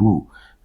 2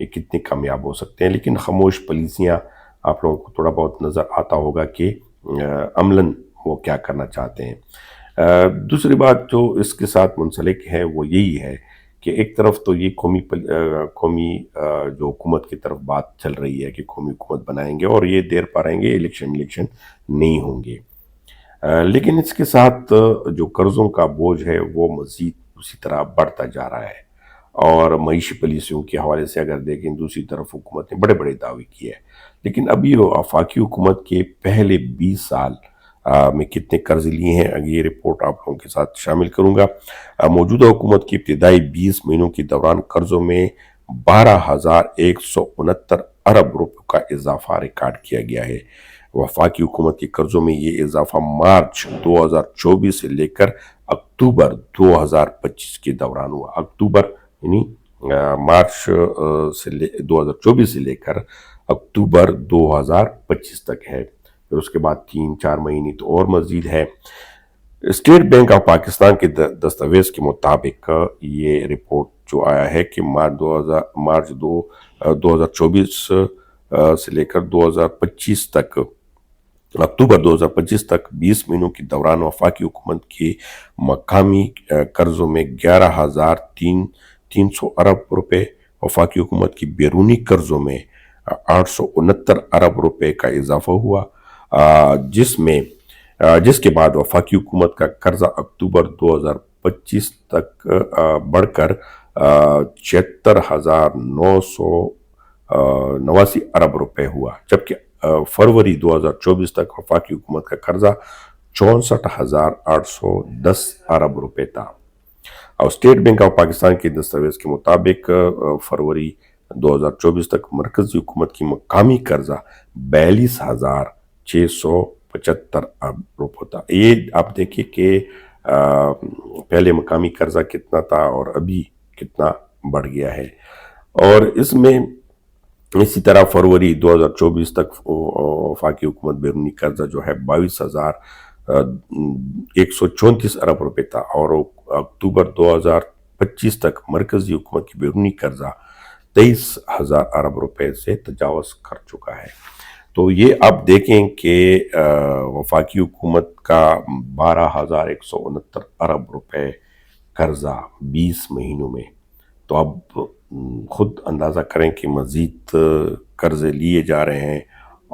یہ کتنے کامیاب ہو سکتے ہیں. لیکن خاموش پالیسیاں آپ لوگوں کو تھوڑا بہت نظر آتا ہوگا کہ عملاً وہ کیا کرنا چاہتے ہیں. دوسری بات جو اس کے ساتھ منسلک ہے وہ یہی ہے کہ ایک طرف تو یہ قومی جو حکومت کی طرف بات چل رہی ہے کہ قومی حکومت بنائیں گے اور یہ دیر پا رہیں گے الیکشن نہیں ہوں گے. لیکن اس کے ساتھ جو قرضوں کا بوجھ ہے وہ مزید اسی طرح بڑھتا جا رہا ہے. اور معیشی پالیسیوں کے حوالے سے اگر دیکھیں دوسری طرف حکومت نے بڑے بڑے دعوے کیے ہیں. لیکن ابھی وہ آفاقی حکومت کے پہلے 20 سال میں کتنے قرض لیے ہیں یہ رپورٹ آپ لوگوں کے ساتھ شامل کروں گا. موجودہ حکومت کی ابتدائی 20 مہینوں کے دوران قرضوں میں 12,169 ارب روپے کا اضافہ ریکارڈ کیا گیا ہے. وفاقی حکومت کے قرضوں میں یہ اضافہ مارچ 2024 سے لے کر اکتوبر 2025 کے دوران ہوا. اکتوبر یعنی مارچ 2024 سے لے کر اکتوبر 2025 تک ہے. پھر اس کے بعد 3-4 مہینے تو اور مزید ہے. اسٹیٹ بینک آف پاکستان کے دستاویز کے مطابق یہ رپورٹ جو آیا ہے کہ مارچ 2024 سے لے کر 2025 تک اکتوبر 2025 تک 20 مہینوں کے دوران وفاقی حکومت کے مقامی قرضوں میں 11,300 ارب روپے، وفاقی حکومت کی بیرونی قرضوں میں 869 ارب روپے کا اضافہ ہوا، جس کے بعد وفاقی حکومت کا قرضہ اکتوبر 2025 تک بڑھ کر 76,989 ارب روپے ہوا، جبکہ فروری 2024 تک وفاقی حکومت کا قرضہ 64,810 ارب روپے تھا. اور اسٹیٹ بینک آف پاکستان کے دستاویز کے مطابق فروری 2024 تک مرکزی حکومت کی مقامی قرضہ 42,675 ارب روپے تھا. یہ آپ دیکھیں کہ پہلے مقامی قرضہ کتنا تھا اور ابھی کتنا بڑھ گیا ہے. اور اس میں اسی طرح فروری 2024 تک وفاقی حکومت بیرونی قرضہ جو ہے 22,134 ارب روپے تھا، اور اکتوبر 2025 تک مرکزی حکومت کی بیرونی قرضہ 23,000 ارب روپے سے تجاوز کر چکا ہے. تو یہ آپ دیکھیں کہ وفاقی حکومت کا 12,169 ارب روپے قرضہ 20 مہینوں میں. تو اب خود اندازہ کریں کہ مزید قرضے لیے جا رہے ہیں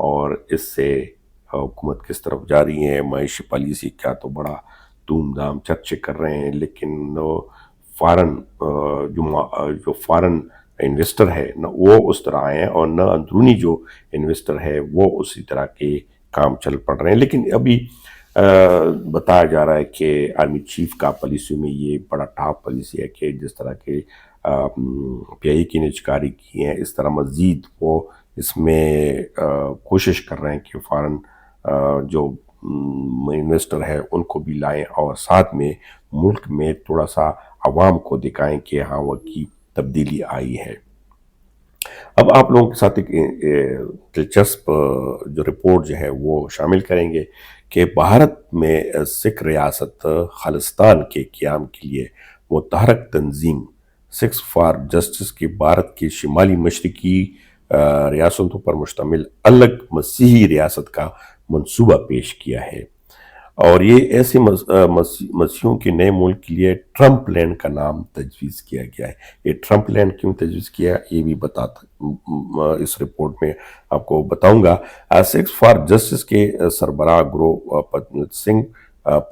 اور اس سے حکومت کس طرف جا رہی ہے. معاشی پالیسی کا تو بڑا دھوم دھام چرچے کر رہے ہیں، لیکن جو فارن انویسٹر ہے نہ وہ اس طرح آئے ہیں اور نہ اندرونی جو انویسٹر ہے وہ اسی طرح کے کام چل پڑ رہے ہیں. لیکن ابھی بتایا جا رہا ہے کہ آرمی چیف کا پالیسی میں یہ بڑا ٹاپ پالیسی ہے کہ جس طرح کے پی آئی کی نجکاری کی ہیں اس طرح مزید وہ اس میں کوشش کر رہے ہیں کہ فارن جو انویسٹر ہے ان کو بھی لائیں اور ساتھ میں ملک میں تھوڑا سا عوام کو دکھائیں کہ ہاں وہ کی تبدیلی آئی ہے. اب آپ لوگوں کے ساتھ ایک دلچسپ جو رپورٹ جو ہے وہ شامل کریں گے کہ بھارت میں سکھ ریاست خالصتان کے قیام کے لیے متحرک تنظیم سکھ فار جسٹس کی بھارت کے شمالی مشرقی ریاستوں پر مشتمل الگ مسیحی ریاست کا منصوبہ پیش کیا ہے. اور یہ ایسے مسیحیوں کے نئے ملک کے لیے ٹرمپ لینڈ کا نام تجویز کیا گیا ہے. یہ ٹرمپ لینڈ کیوں تجویز کیا یہ بھی اس رپورٹ میں آپ کو بتاؤں گا. سکھ فار جسٹس کے سربراہ گرو پتنت سنگھ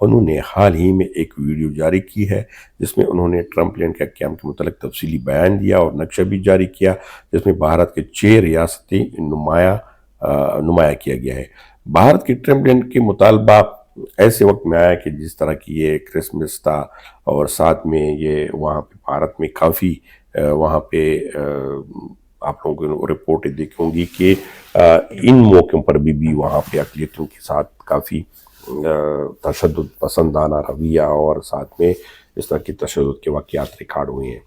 پنو نے حال ہی میں ایک ویڈیو جاری کی ہے جس میں انہوں نے ٹرمپ لینڈ کے قیام کے متعلق تفصیلی بیان دیا اور نقشہ بھی جاری کیا جس میں بھارت کے 6 ریاستیں نمایاں کیا گیا ہے. بھارت کے ٹرمپ لینڈ کے مطالبہ ایسے وقت میں آیا کہ جس طرح کی یہ کرسمس تھا اور ساتھ میں یہ وہاں پہ بھارت میں کافی وہاں پہ آپ لوگوں کو رپورٹیں دیکھیں گی کہ ان موقعوں پر بھی وہاں پہ اقلیتوں کے ساتھ کافی تشدد پسندانہ رویہ اور ساتھ میں اس طرح کی تشدد کے واقعات ریکارڈ ہوئے ہیں.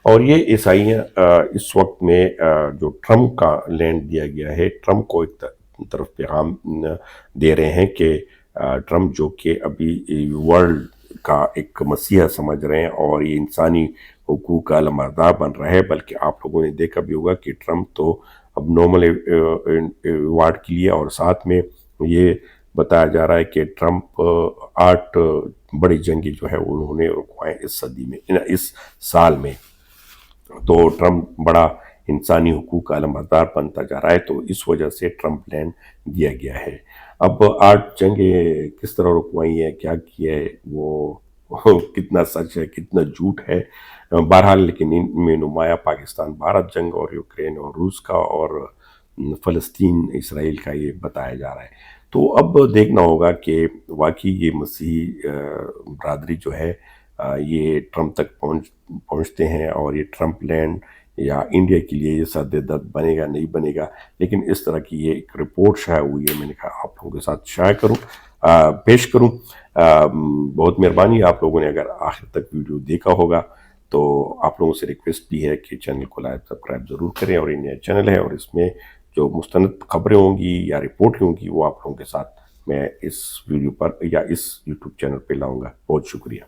اور یہ عیسائیاں اس وقت میں جو ٹرمپ کا لینڈ دیا گیا ہے ٹرمپ کو ایک طرف پیغام دے رہے ہیں کہ ٹرمپ جو کہ ابھی ورلڈ کا ایک مسیحا سمجھ رہے ہیں اور یہ انسانی حقوق کا علمبردار بن رہا ہے، بلکہ آپ لوگوں نے دیکھا بھی ہوگا کہ ٹرمپ تو اب نارمل ایوارڈ کے لیے، اور ساتھ میں یہ بتایا جا رہا ہے کہ ٹرمپ 8 بڑی جنگیں جو ہے انہوں نے رکوائیں اس صدی میں، اس سال میں. تو ٹرمپ بڑا انسانی حقوق کا علمبردار بنتا جا رہا ہے، تو اس وجہ سے ٹرمپ لینڈ دیا گیا ہے. اب 8 جنگیں کس طرح رکوائی ہیں، کیا کیا ہے، وہ کتنا سچ ہے کتنا جھوٹ ہے، بہرحال لیکن ان میں نمایاں پاکستان بھارت جنگ اور یوکرین اور روس کا اور فلسطین اسرائیل کا یہ بتایا جا رہا ہے. تو اب دیکھنا ہوگا کہ واقعی یہ مسیحی برادری جو ہے یہ ٹرمپ تک پہنچتے ہیں، اور یہ ٹرمپ لینڈ یا انڈیا کے لیے یہ سد درد بنے گا نہیں بنے گا. لیکن اس طرح کی یہ ایک رپورٹ شائع ہوئی ہے، میں نے کہا آپ لوگوں کے ساتھ شائع کروں، پیش کروں. بہت مہربانی، آپ لوگوں نے اگر آخر تک ویڈیو دیکھا ہوگا تو آپ لوگوں سے ریکویسٹ بھی ہے کہ چینل کو لائک سبسکرائب ضرور کریں، اور یہ نیا چینل ہے اور اس میں جو مستند خبریں ہوں گی یا رپورٹ ہوں گی وہ آپ لوگوں کے ساتھ میں اس ویڈیو پر یا اس یوٹیوب چینل پہ لاؤں گا. بہت شکریہ.